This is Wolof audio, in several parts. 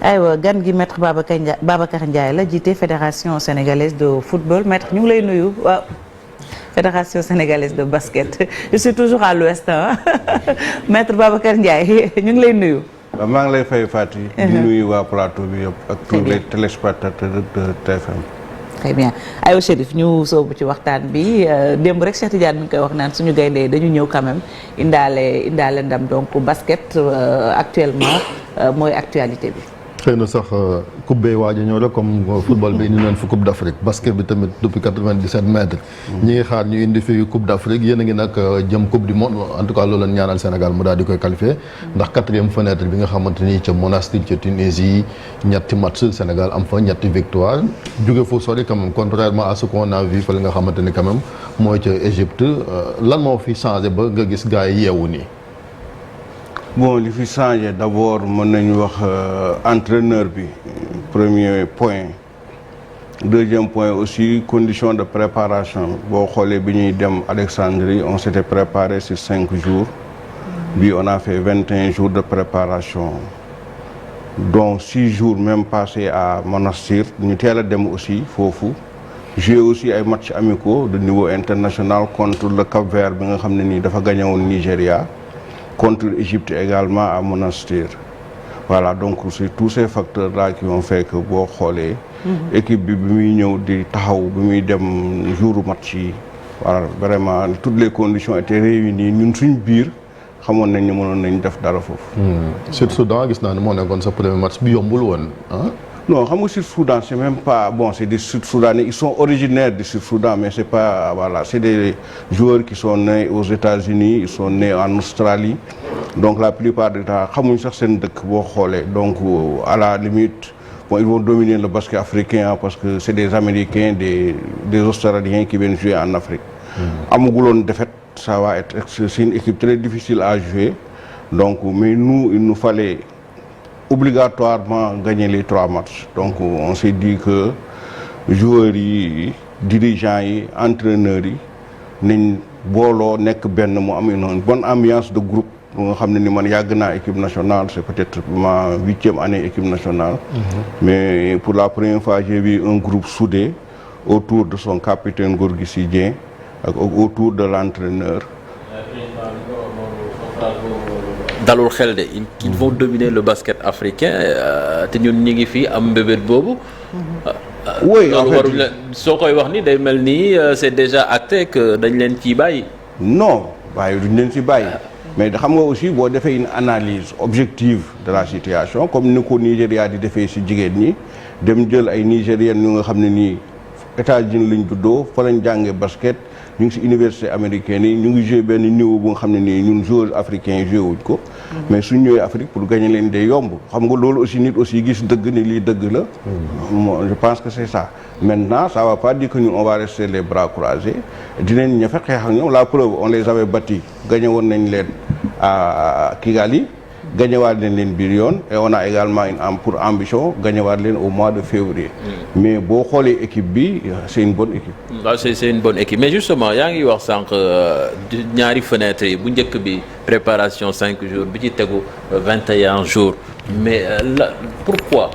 aywa gan gi maître Babacar Ndiaye la jiite fédération sénégalaise de football maître ñu ngi lay nuyu waaw fédération sénégalaise de basket je suis toujours à l'ouest maître Babacar Ndiaye ñu ngi lay nuyu. waaw maa ngi lay fay Faty. di nuyu waa plateau bi yëpp ak tous les téléspectateurs de TFM. très bien aywa Chérif ñu soobu ci waxtaan bi démb rek Cheikh Tidiane mi ngi koy wax naan suñu gayndee dañu ñëw quand même indaale ndam donc basket actuellement mooy actualité bi. xëy na sax coupe bay waaj a ñëw la comme football bi indi nañ fi coupe d'Afrique basket bi tamit depuis 97 mètres. ñi ngi xaar ñu indi fi coupe d'Afrique yéen a ngi nag jëm coupe du monde en tout cas loolu la ñaanal Sénégal mu daal di koy qualifié. ndax 4e fenêtre bi nga xamante ni ca Monastir ca Tunisie ñetti match Sénégal am fa ñetti victoire jóge foofu sori quand même contrairement à ce qu'on a vu fa li nga xamante ni quand même mooy ca Égypte lan moo fi changé ba nga gis gars yi yeewu nii. bon li fi changé d'abord mën nañu wax entraîneur bi premier point deuxième point aussi condition de préparation boo xoolee bi ñuy dem Alexandrie on s'était préparé sur 5 jours bi on a fait 21 jours de préparation dont 6 jours même passés à Monastir ñu teel a dem aussi foofu jouer aussi ay matchs amicaux de niveau international contre le Cap-Vert bi nga xam ne nii dafa gagné woon Nigéria contre l'Égypte également à Monastir voilà donc c'est tous ces facteurs là qui ont fait que boo xoolee équipe bi muy ñëw di taxaw bi muy dem jour match yi voilà vraiment toutes les conditions étaient réunies ñun suñ biir xamoon nañ ne mënoon nañ def dara foofu. Sud Soudan gis naa ne moo nekkoon sa premier match bi yombul woon ah. non xam nga Sud Soudan c'est même pas bon c'est des Sud-Soudanais ils sont originaires du Sud Soudan mais c'est pas voilà c'est des joueurs qui sont nés aux États-Unis ils sont nés en Australie donc la plupart du temps xamuñ sax seen dëkk boo xoolee donc à la limite bon ils vont dominer le basket africain parce que c'est des Américains des Australiens qui viennent jouer en Afrique. amuguloon défaite ça va être c'est une équipe très difficile à jouer donc mais nous il nous fallait obligatoirement gagner les 3 matchs donc on s'est dit que joueurs yi dirigeants yi entraîneurs yi nañ booloo nekk benn mu am une bonne ambiance de groupe bu nga xam ne ni man yàgg naa équipe nationale c'est peut-être ma 8e année équipe nationale mais pour la première fois j'ai vu un groupe soudé autour de son capitaine Gorgui Sy Dieng ak autour de l'entraîneur. dalul xel de ils vont dominer le basket africain te ñun ñi ngi fii am mbébét boobu. oui loolu waruñ la soo koy wax ni day mel ni c'est déjà acté que dañ leen ciy bàyyi. non bàyyi duñ leen ci bàyyi. mais xam nga aussi boo defee une analyse objective de la situation comme ni ko Nigéria di defee ci jigéen ñi dem jël ay Nigériennes ñu nga xam ne nii États-Unis lañ juddoo fa lañ jàngee basket. ñu ngi ci université américaine yi ñu ngi joué benn niveau bu nga xam ne nii ñun joueurs africains yi joué wuñ ko. mais suñ ñëwee Afrique pour gagner leen day yomb xam nga loolu aussi nit aussi gis dëgg ni lii dëgg la. je pense que c'est ça. maintenant ça va pas dire que ñun on va rester les bras croisés dinañ ña fa xeex ak ñoom la preuve on les avait battus gagné woon nañ leen à Kigali. gagnewaat leen biir yoon et on a également pour ambition gagnewaat leen au mois de février. mais boo xoolee équipe bi c'est une bonne équipe. waaw c'est une bonne équipe mais justement yaa ngi wax sànq ñaari fenêtre yi bu njëkk bi préparation 5 jours bi ci tegu 21 jours mais pourquoi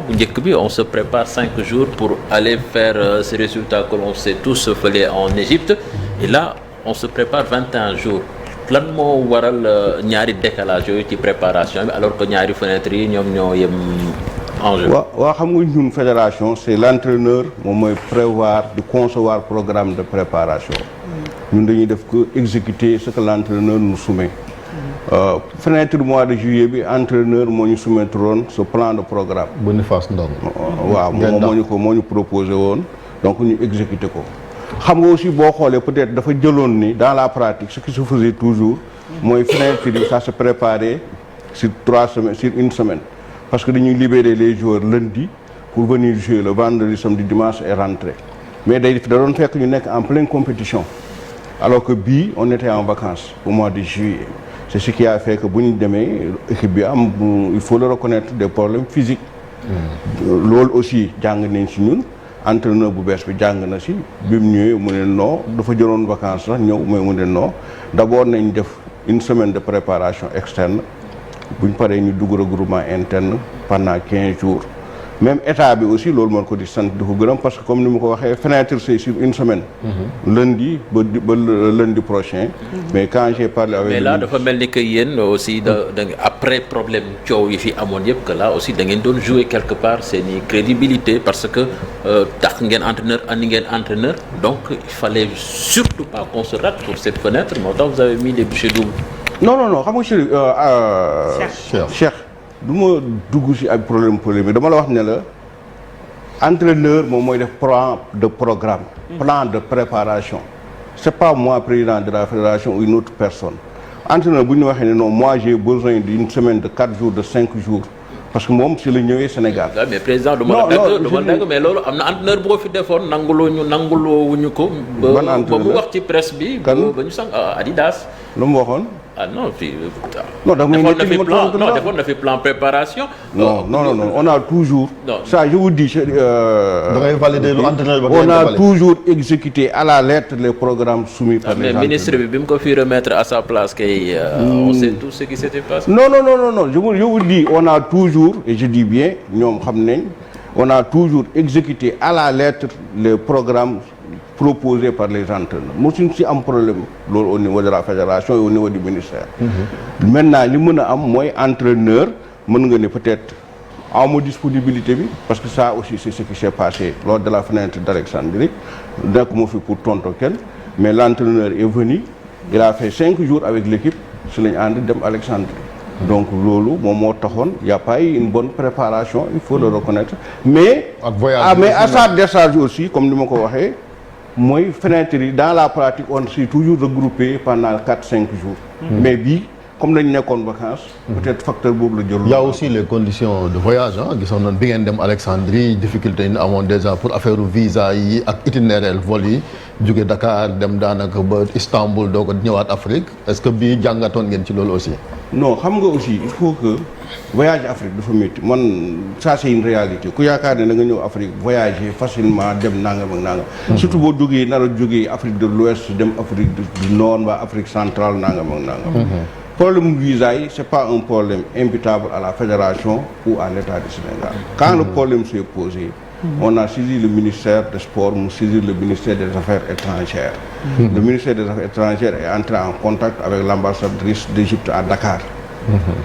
bu njëkk bi on se prépare 5 jours pour aller faire ces résultats que l'on sait tous fële en Égypte et là on se prépare 21 jours. lan moo waral ñaari décalage yooyu ci préparation bi alors que ñaari fenêtres yi ñoom ñoo yem enjeu. waaw xam nga ñun fédération c'est l'entraîneur moom mooy prévoir di concevoir programme de préparation ñun dañuy def que exécuter ce que l'entraîneur nous soumet fenêtre mois de juillet bi entraîneur moo ñu soumettre woon ce plan de programme. Boniface Ndong. waaw moo ñu proposé woon donc ñu exécuter ko. xam nga aussi boo xoolee peut-être dafa jëloon ni dans la pratique ce qui se faisait toujours mooy fenêtre yi ça se préparait sur 3 semaines sur une semaine parce que dañuy libérer les joueurs lundi pour venir jouer le vendredi samedi dimanche et rentrer mais da doon fekk ñu nekk en pleine compétition alors que bii on était en vacances au mois de juillet c'est ce qui a fait que bu ñu demee équipe bi am il faut le reconnaître des problèmes physiques loolu aussi jàng nañ ci ñun entraîneur bu bees bi jàng na ci bi mu ñëwee mu ne non dafa jëloon vacances sax ñëw mais mu ne non d'abord nañ def une semaine de préparation externe bu ñu paree ñu dugg regroupement interne pendant 15 jours même état bi aussi loolu moo ko di sant di ko gërëm parce que comme ni ma ko waxee fenêtre c'est sur une semaine. lundi ba lundi prochain. mais quand j'ai parlé avec. mais là dafa mel ni que yéen aussi da après problème coow yi fi amoon yëpp que là aussi da ngeen doon jouer quelque part seeni crédibilité parce que tax ngeen entraîneur andi ngeen entraîneur donc il fallait surtout pas qu'on se rate pour cette fenêtre moo tax vous avez mis les bouchées doubles. non xam nga Cheikh du ma dugg ci ay problème dama la wax ne la entraîneur moom mooy def plan de programme. plan de préparation. c'est pas moi président de la fédération ou une autre personne entraîneur bu ñu waxee ne non moi j'ai besoin d'une semaine de 4 jours de 5 jours parce que moom si la ñëwee Sénégal. waaw mais président du ma la dégg mais loolu am na entraîneur bu ko fi defoon nanguloowuñu ko. ban entraîneur ba mu wax ci presse bi. ba ñu sang Adidas. lu mu waxoon. ah non fii. non da defoon na fi plan préparation. non on a toujours. non ça je vous dis. da ngay valider lu entraîneur ba on a toujours exécuté à la lettre les programmes soumis par les entraîneurs. mais ministre bi mu ko fi remettre à sa place kay. on sait tout ce qui s'était passé. non je vous dis on a toujours et je dis bien ñoom xam nañ on a toujours exécuté à la lettre les programmes proposés par les entraîneurs mosuñ ci am problème loolu au niveau de la fédération et au niveau du ministère. Maintenant li mën a am mooy entraîneur mën nga ne peut-être amoo disponibilité bi parce que ça aussi c'est ce qui s'est passé lors de la fenêtre d'Alexandrie nekk moo fi pour tonto kenn mais l'entraîneur est venu il a fait 5 jours avec l'équipe si lañu ànd dem Alexandrie. donc loolu moom moo taxoon y a pas eu une bonne préparation il faut le reconnaître mais à sa décharge aussi comme ni ma ko waxee mooy fenêtre yi dans la pratique on s'est toujours regroupé pendant 4-5 jours mais bii comme dañ nekkoon vacances peut-être facteur boobu la jël. y a aussi les conditions de voyage gisoon nañ bi ngeen dem Alexandrie difficulté yi ñu amoon déjà pour affaire visa yi ak itinéraire vol yi jóge Dakar dem daanaka ba Istanbul doo ko ñëwaat Afrique est-ce que bii jàngatoon ngeen ci loolu aussi. non xam nga aussi il faut que voyage Afrique dafa métti man ça c'est une réalité ku yaakaar ne da nga ñëw Afrique voyager facilement dem nangam ak nangam. surtout boo jógee nar a jógee Afrique de l'Ouest dem Afrique du Nord waa Afrique centrale nangam ak nangam. problème visa yi c'est pas un problème imputable à la fédération ou à l'État du Sénégal. Quand le problème s'est posé. On a saisi le ministère des Sports, mu saisir le ministère des Affaires étrangères. Le ministère des Affaires étrangères est entré en contact avec l'ambassadrice d'Égypte à Dakar.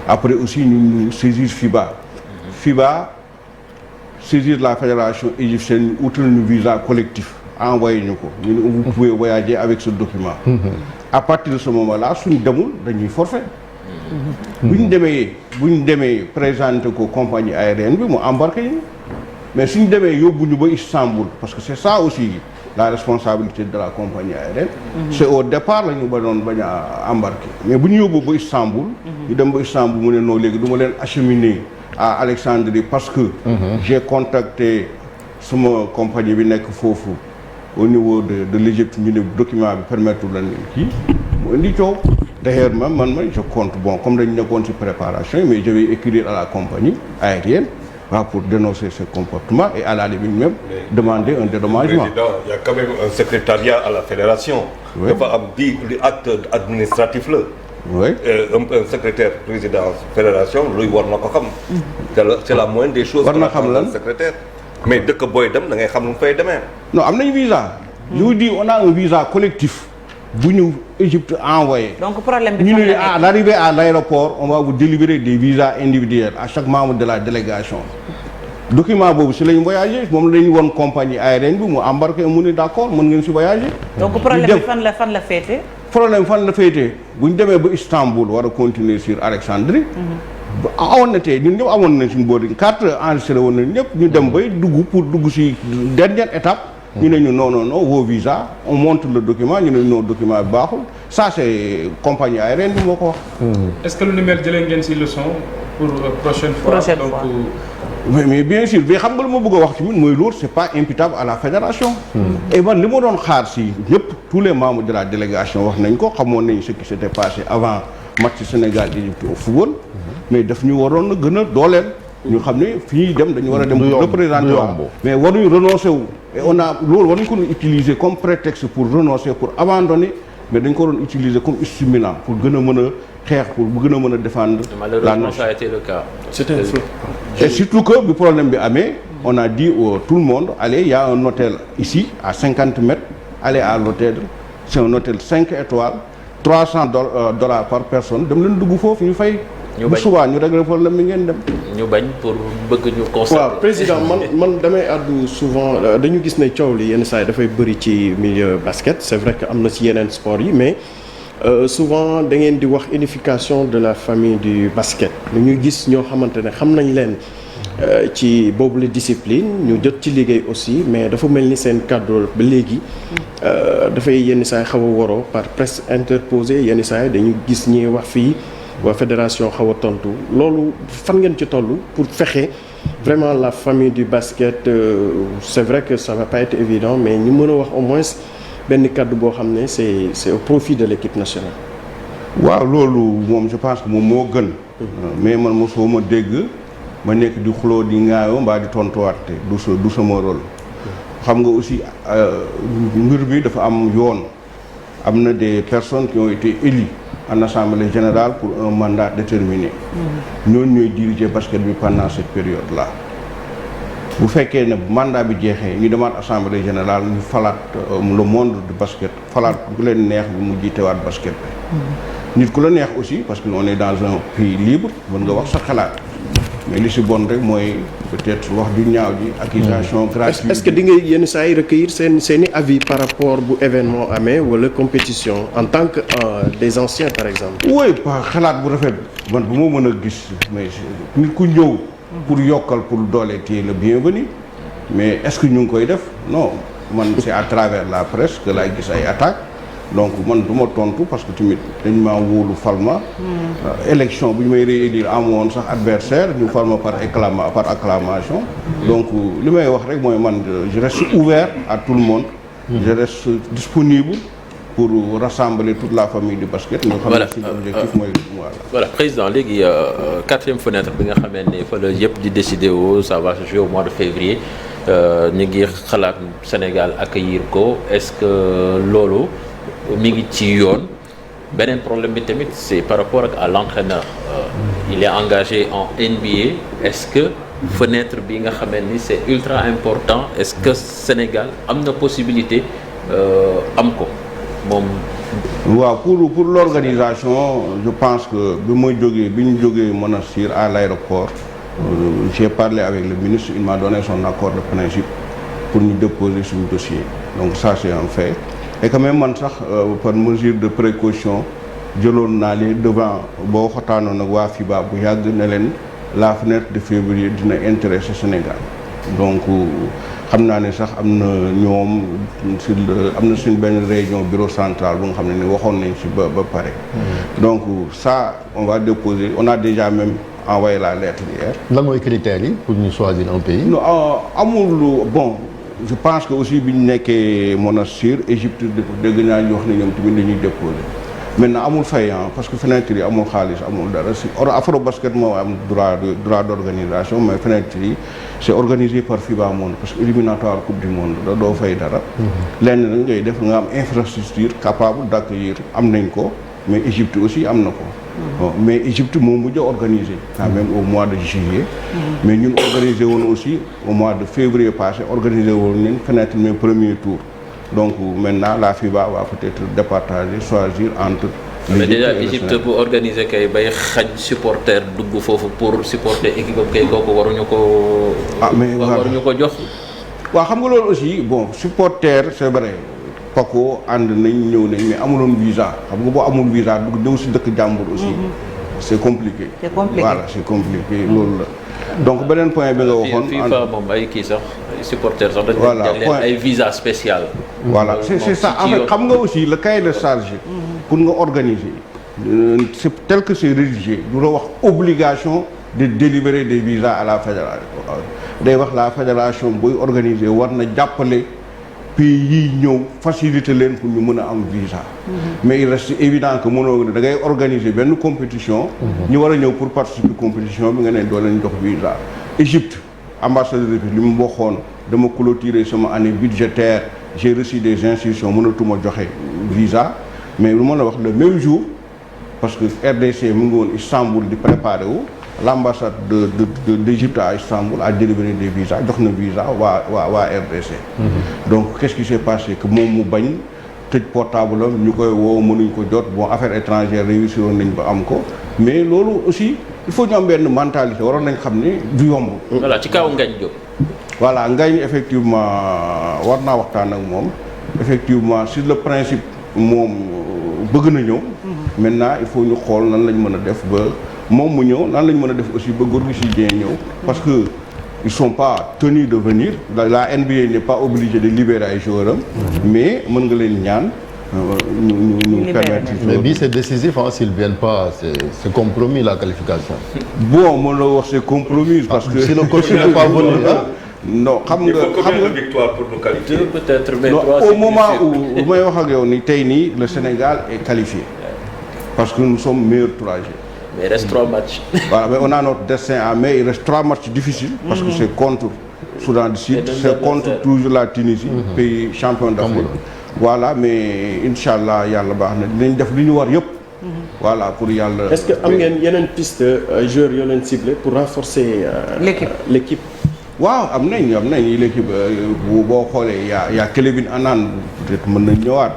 Après aussi ñu saisir FIBA saisir la fédération égyptienne ñu utal ñu visa collectif envoyé ñu ko ñu ne vous pouvez voyager avec ce document. À partir de ce moment-là suñu demul dañuy forfait. bu ñu demee présenter ko compagnie aérienne bi mu embarqué ñu. mais suñu demee yóbbu ñu ba Istanbul parce que c'est ça aussi la responsabilité de la compagnie aérienne. C'est au départ la ñu bañ a embarquer mais bu ñu yóbbu ba Istanbul. ñu dem ba Istanbul mu ne non léegi du ma leen acheminer à Alexandrie parce que. J'ai contacté sama compagnie bi nekk foofu au niveau de l'Égypte ñu ne document bi permettre la leen kii mu indi coow. D'ailleurs man je compte bon comme dañu nekkoon ci préparation mais je vais écrire à la compagnie aérienne. Pour dénoncer ce comportement et à la limite même demander un dédommagement. Président, il y a quand même un secrétariat à la fédération. dafa am di acte administratif la. oui un secrétaire président fédération luy war na ko xam. c'est la moindre des choses. war na xam lan secrétaire. mais dëkk booy dem da ngay xam nu mu fay demee. non am nañu visa. je vous dis on a un visa collectif. bu ñu Égypte envoyé. donc problème bi ñu ne à l'arrivée à l'aéroport on va vous délivrer des visas individuels à chaque membre de la délégation. document boobu si lañu voyager moom la ñu woon compagnie aérienne bi mu embarqué mu ne d'accord mën ngeen si voyager. donc problème bi fan la féete. problème fan la féete bu ñu demee ba Istanbul war a continuer sur Alexandrie. awoon na tey ñun ñëpp amoon nañ suñu boarding carte enregistré woon nañ ñëpp ñu dem bay dugg pour dugg si dernière étape. ñu ne ñu non vos visas on montre le document ñu ne non document bi baaxul ça c'est compagnie aérienne bi moo ko wax. est-ce que lu ni mel jëlee ngeen ci leçon pour prochaine fois. mais bien sûr mais xam nga lu ma bëgg a wax tamit mooy loolu c'est pas imputable à la fédération. et man li ma doon xaar si ñëpp tous les membres de la délégation wax nañ ko xamoon nañ ce qui s'était passé avant match Sénégal Égypte au football. mais daf ñu waroon a gën a dooleel. ñu xam ne fii dem dañu war a dem représenter mais waruñu renoncer wu et on a loolu waruñu ko utiliser comme prétexte pour renoncer pour abandonner mais dañ ko doon utiliser comme stimulant pour gën a mën a xeex pour gën a mën a défendre la nation. Ça a été le cas. C'est un fait. Et surtout que bi problème bi amee on a dit tout le monde allez il y a un hôtel ici à 50 mètres allez à l'hôtel c'est un hôtel 5 étoiles $300 par personne dem leen dugg foofu ñu fay. ñu bu bañ subaa ñu régler problème bi ngeen dem. ñu bañ pour bëgg ñu constater. waaw président man damay àddu souvent dañu gis ne coow li yenn saa yi dafay bëri ci milieu basket c'est vrai que am na ci yeneen sport yi mais souvent da ngeen di wax unification de la famille du basket lu ñu gis ñoo xamante ne xam nañ leen ci boobu la discipline ñu jot ci liggéey aussi mais dafa mel ni seen cadre ba léegi dafay yenn saa yi xaw a waroo par presse interposée yenn saa yi dañu gis ñi wax fii waa fédération xaw a tontu loolu fan ngeen ci toll pour fexe vraiment la famille du basket c'est vrai que ça va pas être évident mais ñu mën a wax au moins benn kàddu boo xam ne c'est au profit de l'équipe nationale. waaw loolu moom je pense que moom moo gën. mais man mosoo ma dégg ma nekk di xuloo di ŋaayoo mbaa di tontuwaate du sama rôle. xam nga aussi mbir bi dafa am yoon am na des personnes qui ont été élues en assemblée générale pour un mandat déterminé. ñooñu ñooy diriger basket bi pendant cette période là. bu fekkee ne mandat bi jeexee ñu demaat assemblée générale ñu falaat le monde du basket falaat ku leen neex bi mu jiitewaat basket bi. nit ku la neex aussi parce que on est dans un pays libre mën nga wax sa xalaat mais li si bon rek mooy peut-être wax ju ñaaw ji accusation gratuite. est-ce que di nga yenn saa yi recueillir seeni avis par rapport bu événement amee wala compétition en tant que des anciens par exemple. oui pas xalaat bu rafet man bu ma mën a gis mais nit ku ñëw. pour yokkal pour doole téye le bienvenu mais est-ce que ñu ngi koy def non man c'est à travers la presse que laay gis ay attaques donc man du ma tontu parce que tamit dañ maa wóolu falma élection bu ñu may réélire amoon sax adversaire ñu falma par acclamation donc li may wax rek mooy man je reste ouvert à tout le monde je reste disponible pour rassembler toute la famille du basket. ñu xam ne suñu objectif mooy voilà président léegi quatrième fenêtre bi nga xamee ne fa la yëpp di décider wu ça va se jouer au mois de février ñu ngi xalaat Sénégal accueillir ko est-ce que loolu mi ngi ci yoon beneen problème bi tamit c'est par rapport à l'entraîneur il est engagé en NBA est-ce que fenêtre bi nga xamee ni c'est ultra important est-ce que Sénégal am na possibilité am ko moom. waaw pour l'organisation je pense que bi ñu jógee Monastir à l'aéroport j'ai parlé avec le ministre il m'a donné son accord de principe pour ñu déposer suñu dossier donc ça c'est un fait et quand même man sax par mesure de précaution jëloon naa li devant boo xotaanoon ak waa FIBA bu yàgg ne leen la fenêtre de février dina intéresser Sénégal donc xam naa ne sax am na ñoom am na suñ benn réunion bureau central bu nga xam ne ni waxoon nañ ci ba pare donc ça on va déposer on a déjà même envoyé la lettre hier. lan mooy critères yi pour ñu choisir un pays. non amul bon je pense que aussi bi ñu nekkee Monastir Égypte dégg naa ñu wax ne ñoom tamit dañuy déposer maintenant amul fay parce que fenêtre yi amul xaalis amul dara si Afrobasket moo am droit d'organisation mais fenêtre yi c'est organisé par FIBA Monde parce que éliminatoire coupe du monde da doo fay dara lenn nag ngay def nga am infrastructure capable d'accueillir am nañ ko mais Égypte aussi am na ko mais Égypte moo mujj a organisé quand même au mois de juillet mais ñun organisé woon aussi au mois de février passé organisé woon nañ fenêtre mais premier tour donc maintenant la FIBA va peut-être départager choisir entre. mais déjà Égypte bu organiser kay bay xañ supporter dugg foofu pour supporter équipe am kay kooku waruñu ko. mais waruñu ko jox. waaw xam nga loolu aussi bon supporter c'est vrai Paco ànd nañ ñëw nañ mais amuloon visa xam nga boo amul visa dugg ñëw si dëkk jàmbur aussi. c'est compliqué. c'est compliqué voilà c'est compliqué loolu la. donc beneen point bi nga waxoon. FIFA moom ay kii sax supporters sax dañu voilà jagleel ay visa spécial. voilà c'est ça en fait xam nga aussi le cahier de charge pour nga organiser c'est tel que c'est rédigé du la wax obligation de délivrer des visas à la fédération day wax la fédération buy organiser war na jàppale pays yi ñëw faciliter leen pour ñu mën a am visa mais il reste évident que mënoo da ngay organiser benn compétition ñu war a ñëw pour participer compétition bi nga ne doo leen jox visa Égypte ambassadeur bi li mu waxoon dama clôturer sama année budgétaire j'ai reçu des instructions mënatuma joxe visa mais lu ma la wax le même jour parce que RDC mu ngi woon Istanbul di préparer wu l'ambassade d'Égypte à Istanbul a délivré des visas jox na visa waa RDC. Donc qu'est-ce qui s'est passé que moom mu bañ tëj portable am ñu koy woo mënuñ ko jot bon affaires étrangères réussir woon nañ ba am ko mais loolu aussi il faut ñu am benn mentalité waroon nañ xam ne du yomb. voilà ci kaw Ngagne Diop. voilà Ngagne effectivement war naa waxtaan ak moom effectivement sur le principe moom bëgg na ñëw. Maintenant il faut ñu xool nan lañ mën a def ba moom mu ñëw nan lañ mën a def aussi ba Gorgui Sy Dieng ñëw parce que ils sont pas tenus de venir la NBA n'est pas obligée de libérer ay joueurs am mais mën nga leen ñaan ñu permettre. Mais bii c'est décisif s'ils viennent pas c'est compromis la qualification. Bon mën la wax c'est compromis parce que si le coach n'est pas venu non xam nga combien de victoires pour nous qualifier? Peut-être mais au moment où may wax ak yow ni tey nii le Sénégal est qualifié parce que nous sommes meilleurs troisième. Mais il reste 3 matchs. Voilà, mais on a notre destin à main. Il reste 3 matchs difficiles parce que c'est contre Soudan du Sud, c'est contre toujours la Tunisie, pays champion d'Afrique. Voilà, mais Inch'Allah yàlla baax na dinañ def li ñu war yëpp. Voilà pour yàlla. Est-ce que am ngeen yeneen piste joueurs yoo leen ciblé pour renforcer l'équipe? waaw am nañ l'équipe boo xoolee y a Kelvin Annan peut-être mën nañ ñëwaat.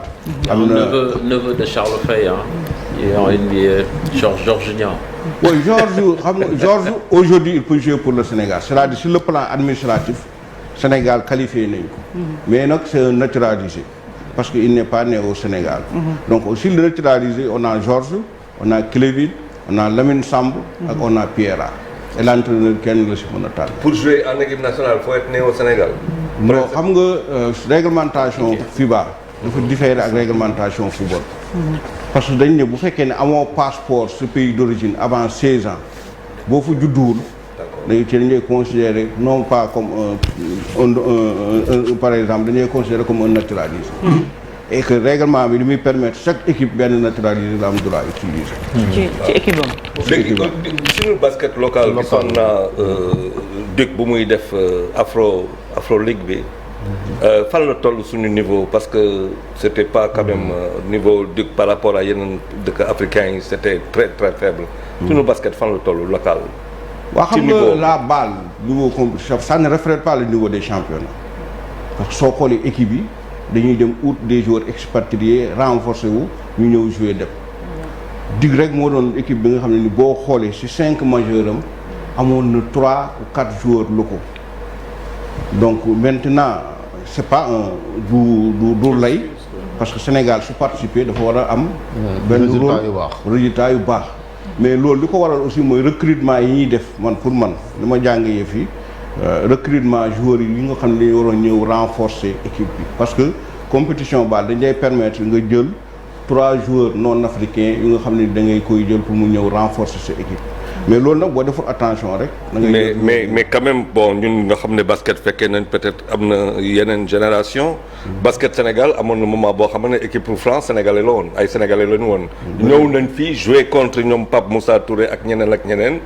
am na neveu de Charles Faye et en NBA Georges Niang. Oui, Georges aujourd'hui il peut jouer pour le Sénégal c'est-à-dire sur le plan administratif Sénégal qualifié nañ ko. Mais nag c'est un naturalisé parce que il n'est pas né au Sénégal. Donc aussi le naturalisé on a Georges on a Kelvin on a Lamine Samb ak on a Pierra. Et l'entraîneur kenn la si mën a tànn. Pour jouer en équipe nationale faut être né au Sénégal. non xam nga réglementation FIBA dafa différer ak réglementation football. Parce que dañ ne bu fekkee ne amoo passeport ce pays d'origine avant 16 ans boo fa judduwul. dañuy lay considérer non pas comme un par exemple dañuy considérer comme un naturalisé. Et que règlement bi li muy permettre chaque équipe benn naturalisé la am droit utiliser. ci équipe am. léegi suñu basket local gisoon naa Duc bu muy def afro league bi fan la toll suñu niveau parce que c'était pas quand même niveau Duc par rapport à yeneen dëkk africains yi c'était très très faible. suñu basket fan la toll local. waaw xam nga la balle niveau compétition ça ne reflète pas le niveau des championnats parce que soo xoolee équipe yi. dañuy dem out des joueurs expatriés renforcer wu ñu ñëw jouer dem dig rek moo doon équipe bi nga xam ne ni boo xoolee ci 5 majeurs am amoon na 3 ou 4 joueurs locaux donc maintenant c'est pas un du lay parce que Sénégal su participer dafa war a am benn rôle résultat yu baax mais loolu li ko waral aussi mooy recrutement yi ñuy def man pour man li ma jàngee fii recrutement joueurs yi nga xam ne dañu waroon ñëw renforcer équipe bi parce que compétition baal dañ lay permettre nga jël 3 joueurs non africains yu nga xam ne da ngay koy jël pour mu ñëw renforcer sa équipe mais loolu nag boo deful attention rek. da ngay mais quand même bon ñun nga xam ne basket fekkee nañ peut-être am na yeneen génération. basket Sénégal amoon na moment boo xam ne équipe pour France sénégalais la woon ay sénégalais la ñu woon. ñëw nañ fii jouer contre ñoom Pape Moussa Touré ak ñeneen.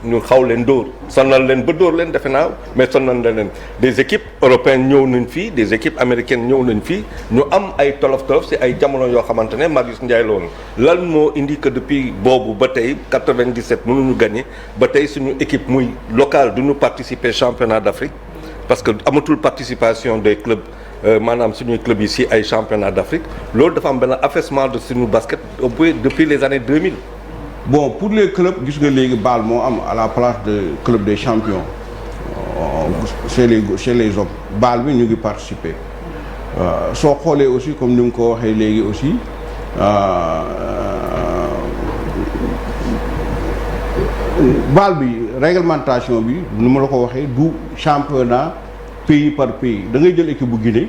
ñu xaw leen dóor sonnal leen ba dóor leen defe naa mais sonnal leen des équipes européennes ñëw nañ fii des équipes américaines ñëw nañ fii ñu am ay tolof ci ay jamono yoo xamante ne Marius Ndiaye la woon lan moo indi que depuis boobu ba tey 97 mënuñu gagné ba tey suñu équipe muy locale duñu participer championnat d'Afrique parce que amatul participation des clubs maanaam suñuy clubs yi ci ay championnat d'Afrique loolu dafa am benn affaissement de suñu basket depuis les années 2000. Bon pour les clubs gis nga léegi baal moo am à la place de club des champions chez les hommes baal bi ñu ngi participer soo xoolee aussi comme ni mu ko waxee léegi aussi baal bi réglementation bi nu ma la ko waxee du championnat pays par pays da ngay jël équipe bu Guinée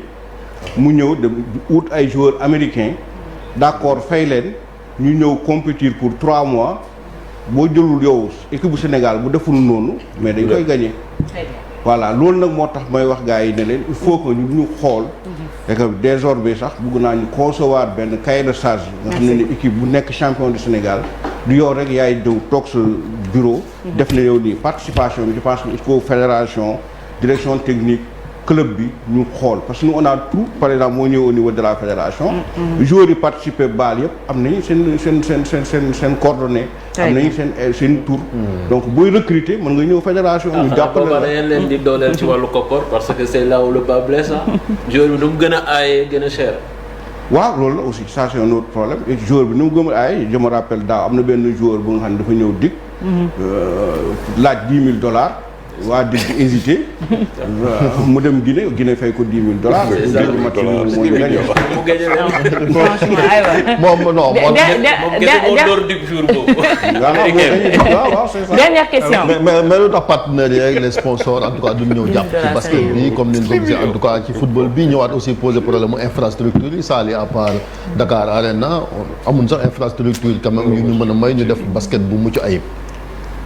mu ñëw dem ut ay joueurs américains d'accord fay leen. ñu ñëw compétir pour 3 mois boo jëlul yow équipe bu Sénégal bu deful noonu mais dañ koy gagner. Voilà loolu nag moo tax may wax gars yi ne leen il faut que ñu xool. et que désormais sax bëgg naa ñu concevoir benn cahier de charge. nga xam ne équipe bu nekk champion du Sénégal du yow rek yaay ñëw toog sa bureau. def na yow nii participation bi je pense que il faut fédération direction technique club bi ñu xool parce que nous on a tout par exemple moo ñëw au niveau de la fédération. joueurs yi participer baal yëpp am nañu seen coordonnées. am nañu seen tour. donc booy recruter mën nga ñëw fédération. ñu jàppale la da ngeen leen di dooleel ci wàllu koppar parce que c'est là où le bas blesse joueur bi nu mu gën a aayee gën a cher. waaw loolu la aussi ça c'est un autre problème et joueur bi ni mu gëm ay je me rappelle daaw am na benn joueur bu nga xam ne dafa ñëw dig. laaj $10,000. waa dig di hésité. mu dem Guinée fay ko $10,000. c'est ça mooy gagné. mu gagné leen. franchement aywa. moom non moom gese moo door dig jour boobu. waaw c'est ça. dernière question. mais lu tax partenaires yi ak les sponsors en tout cas duñ ñëw jàpp ci basket bi comme ni ñu ko gisee en tout cas ci football bi ñëwaat aussi poser problème mu infrastructure yi Saly à part Dakar Arena amuñ sax infrastructure quand même yu ñu mën a may ñu def basket bu mucc ayib.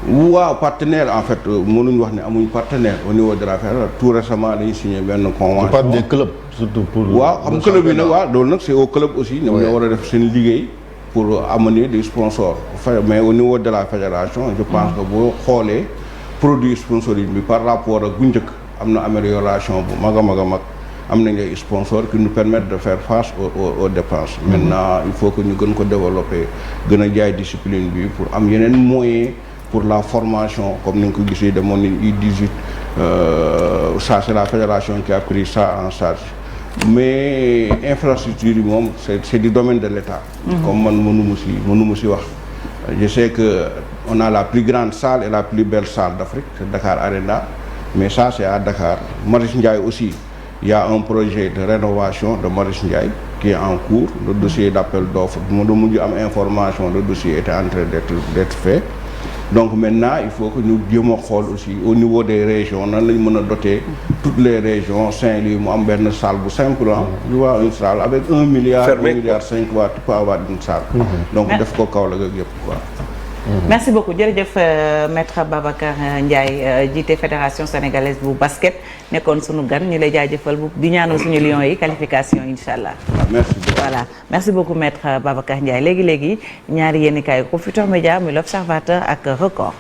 waaw partenaire en fait mënuñ wax ne amuñ partenaire au niveau de la fédération tout récemment dañu signé benn convention. par des clubs surtout pour. waaw xam club yi nag waaw loolu nag c'est au club aussi. ñoom ñoo war a def seen liggéey pour amener des sponsors. mais au niveau de la fédération je pense que boo xoolee produit sponsoring bi par rapport ak bu njëkk am na amélioration bu mag a mag a mag am nañ ay sponsors qui nous permettent de faire face aux dépenses. maintenant il faut que ñu gën ko développer gën a jaay discipline bi pour am yeneen moyens. pour la formation comme ni nga ko gisee demoon nañ U18 ça c'est la fédération qui a pris ça en charge mais infrastructure yi moom c'est du domaine de l'État. comme man mënuma si wax. je sais que on a la plus grande salle et la plus belle salle d'Afrique c'est Dakar Arena mais ça c'est à Dakar. Marius Ndiaye aussi il y a un projet de rénovation de Marius Ndiaye qui est en cours le dossier d'appel d'offres mu mujj am information le dossier était en train d'être fait. donc maintenant il faut que ñu jéem a xool aussi au niveau des régions nan lañ mën a doter toutes les régions Saint-Louis mu am benn salle bu simple tu vois une salle avec 1 milliard 1,5 milliard tu peux avoir une salle. donc def ko Kaolack ak yëpp quoi. merci beaucoup jërëjëf maître Babacar Ndiaye jiite fédération sénégalaise bu basket nekkoon sunu gan ñu lay jaajëfal bu di ñaanal suñu lions yi qualification incha allah. merci beaucoup voilà merci beaucoup maître Babacar Ndiaye léegi ñaari yéenekaay ko Futurs Médias muy l'Observateur ak Record.